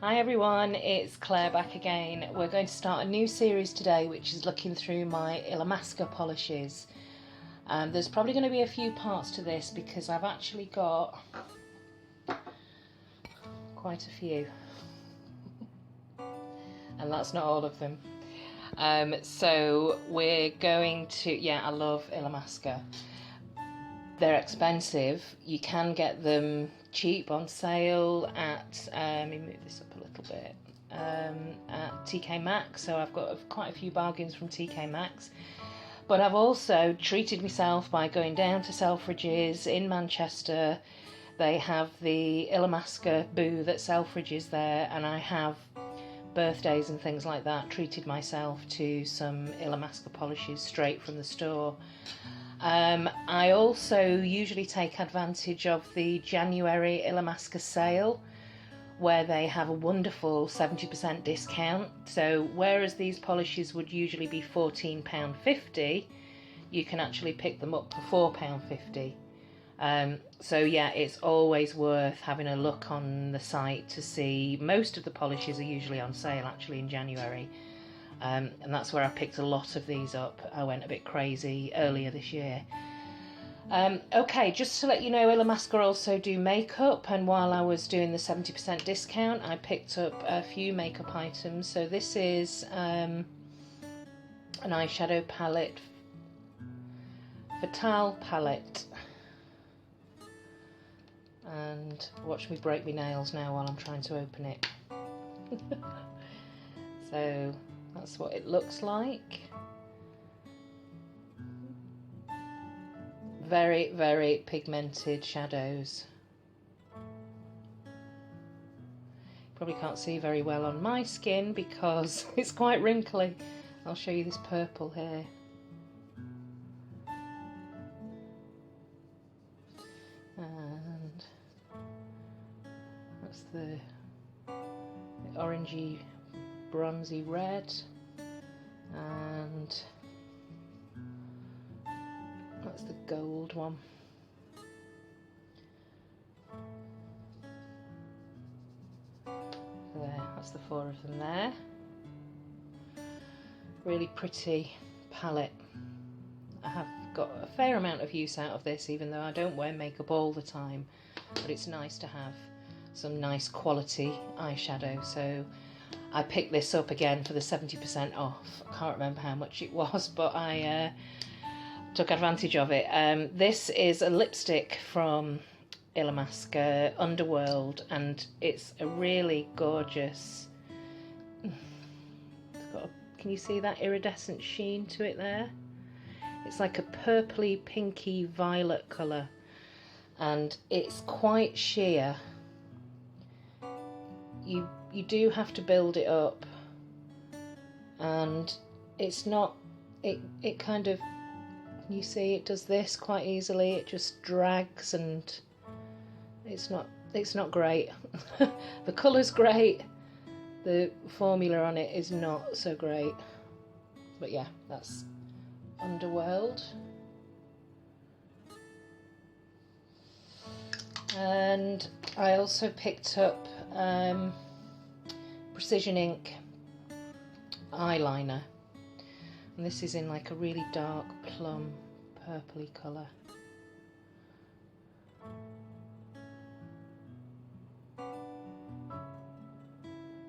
Hi everyone, it's Claire back again. We're going to start a new series today which is looking through my Illamasqua polishes. There's probably going to be a few parts to this because I've actually got quite a few. And that's not all of them. So we're going to, I love Illamasqua. They're expensive. You can get them cheap on sale at, let me move this up a little bit, at TK Maxx. So I've got quite a few bargains from TK Maxx. But I've also treated myself by going down to Selfridges in Manchester. They have the Illamasqua booth at Selfridges there, and I have birthdays and things like that treated myself to some Illamasqua polishes straight from the store. I also usually take advantage of the January Illamasqua sale where they have a wonderful 70% discount. So whereas these polishes would usually be £14.50, you can actually pick them up for £4.50. So yeah, it's always worth having a look on the site to see. Most of the polishes are usually on sale actually in January. And that's where I picked a lot of these up. I went a bit crazy earlier this year. Okay, just to let you know, Illamasqua also do makeup, and while I was doing the 70% discount, I picked up a few makeup items. So this is an eyeshadow palette, Fatal palette. And watch me break my nails now while I'm trying to open it. So that's what it looks like. Very, very pigmented shadows. Probably can't see very well on my skin because it's quite wrinkly. I'll show you this purple here. And that's the orangey bronzy red, and that's the gold one. There, that's the four of them there. Really pretty palette. I have got a fair amount of use out of this, even though I don't wear makeup all the time, but it's nice to have some nice quality eyeshadow. So I picked this up again for the 70% off. I can't remember how much it was, but I took advantage of it. This is a lipstick from Illamasqua, Underworld, and it's a really gorgeous, can you see that iridescent sheen to it there? It's like a purpley pinky violet colour, and it's quite sheer. You do have to build it up, and it's not, it kind of, you see it does this quite easily. It just drags, and it's not great. The colour's great, the formula on it is not so great, but yeah, that's Underworld. And I also picked up Precision Ink eyeliner, and this is in like a really dark plum purpley colour.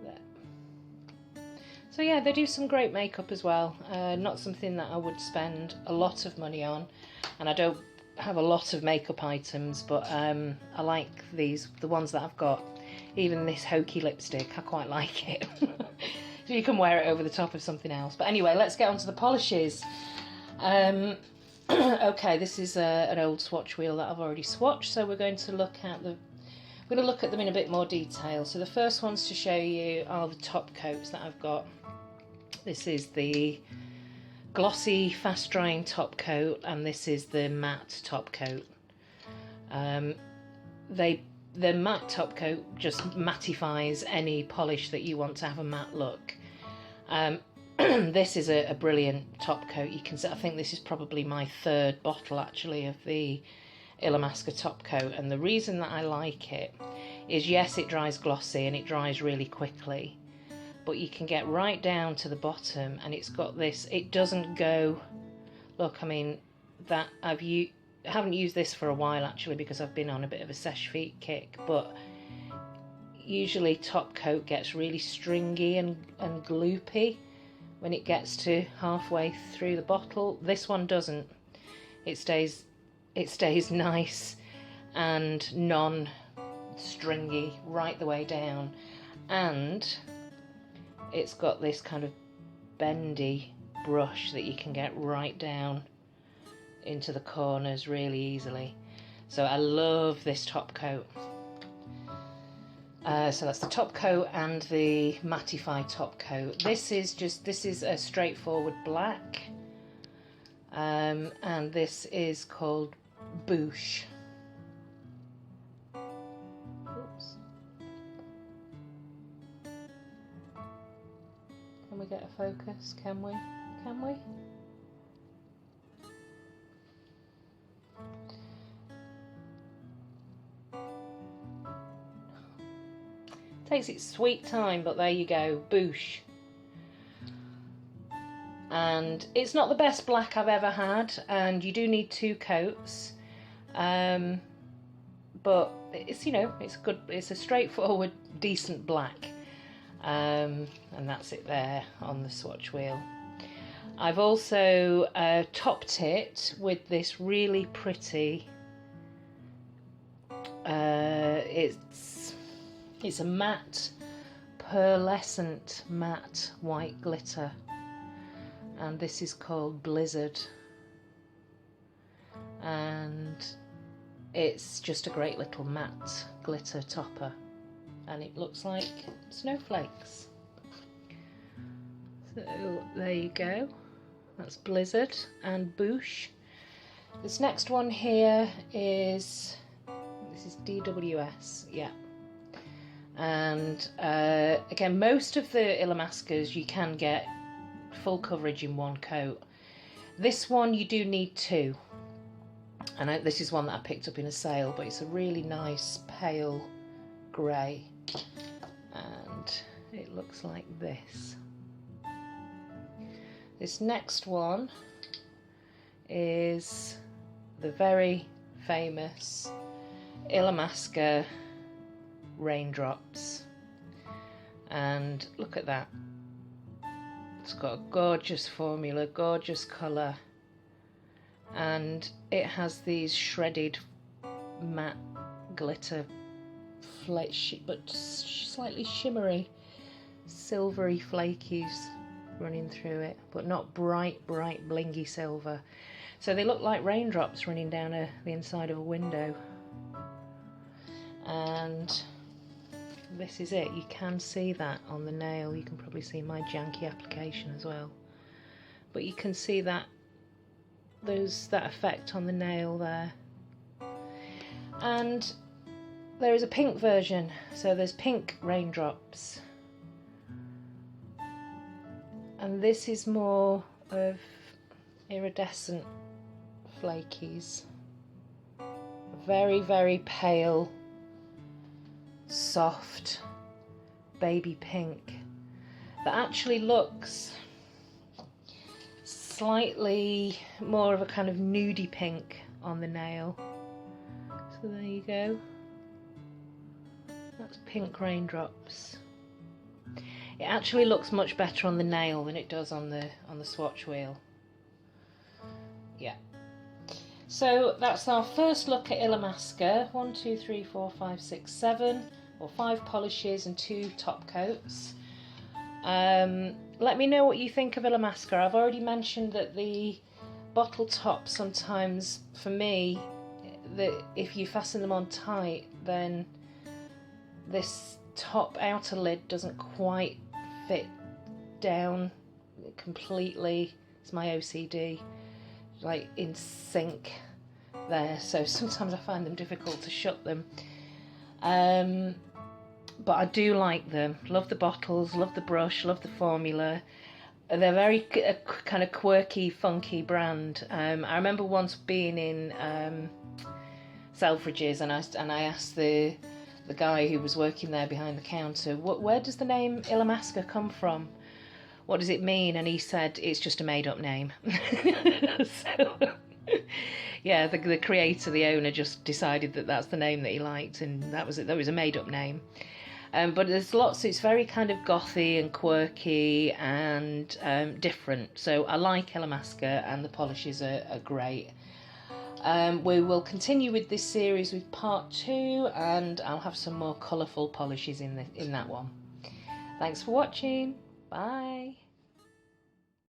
There. So yeah, they do some great makeup as well. Not something that I would spend a lot of money on, and I don't have a lot of makeup items, but I like these, the ones that I've got. Even this hokey lipstick, I quite like it. So you can wear it over the top of something else. But anyway, let's get on to the polishes. Okay, this is an old swatch wheel that I've already swatched, so we're going to look at them in a bit more detail. So the first ones to show you are the top coats that I've got. This is the glossy fast drying top coat, and this is the matte top coat. The matte top coat just mattifies any polish that you want to have a matte look. This is a brilliant top coat. You can see, I think this is probably my third bottle actually of the Illamasqua top coat, and the reason that I like it is, yes, it dries glossy and it dries really quickly, but you can get right down to the bottom and it's got this, it doesn't go, look, I mean, that I haven't used this for a while actually because I've been on a bit of a sesh feet kick, but usually top coat gets really stringy and gloopy when it gets to halfway through the bottle. This one doesn't. It stays nice and non-stringy right the way down, and it's got this kind of bendy brush that you can get right down into the corners really easily. So I love this top coat. So that's the top coat and the mattify top coat. This is a straightforward black, and this is called Boosh. Oops. Can we get a focus? Can we? Can we? Takes its sweet time, but there you go, Boosh. And it's not the best black I've ever had, and you do need 2 coats, but it's, you know, it's good. It's a straightforward, decent black, and that's it there on the swatch wheel. I've also topped it with this really pretty. It's a matte, pearlescent matte white glitter, and this is called Blizzard, and it's just a great little matte glitter topper, and it looks like snowflakes. So there you go, that's Blizzard and Boosh. This next one here is DWS, yeah. And again, most of the Illamasquas you can get full coverage in 1 coat. This one you do need 2, and this is one that I picked up in a sale, but it's a really nice pale grey, and it looks like this. This next one is the very famous Illamasqua Raindrops, and look at that. It's got a gorgeous formula, gorgeous colour, and it has these shredded matte glitter but slightly shimmery silvery flakies running through it, but not bright blingy silver. So they look like raindrops running down the inside of a window. And this is it. You can see that on the nail. You can probably see my janky application as well, but you can see that that effect on the nail there. And there is a pink version, so there's pink raindrops, and this is more of iridescent flakies, very pale, soft baby pink that actually looks slightly more of a kind of nudie pink on the nail. So there you go, that's pink raindrops. It actually looks much better on the nail than it does on the swatch wheel. Yeah. So that's our first look at Illamasqua. 1, 2, 3, 4, 5, 6, 7, or 5 polishes and 2 top coats. Let me know what you think of Illamasqua. I've already mentioned that the bottle top sometimes, for me, that if you fasten them on tight, then this top outer lid doesn't quite fit down completely. It's my OCD, like in sync there, so sometimes I find them difficult to shut them, but I do like them. Love the bottles, love the brush, love the formula. They're very kind of quirky, funky brand. I remember once being in Selfridges, and I asked the the guy who was working there behind the counter, where does the name Illamasqua come from? What does it mean? And he said, it's just a made-up name. So, yeah, the creator, the owner, just decided that that's the name that he liked, and that was it. That was a made-up name. But there's lots. It's very kind of gothy and quirky and different. So I like Illamasqua, and the polishes are great. We will continue with this series with part 2, and I'll have some more colourful polishes in that one. Thanks for watching. Bye.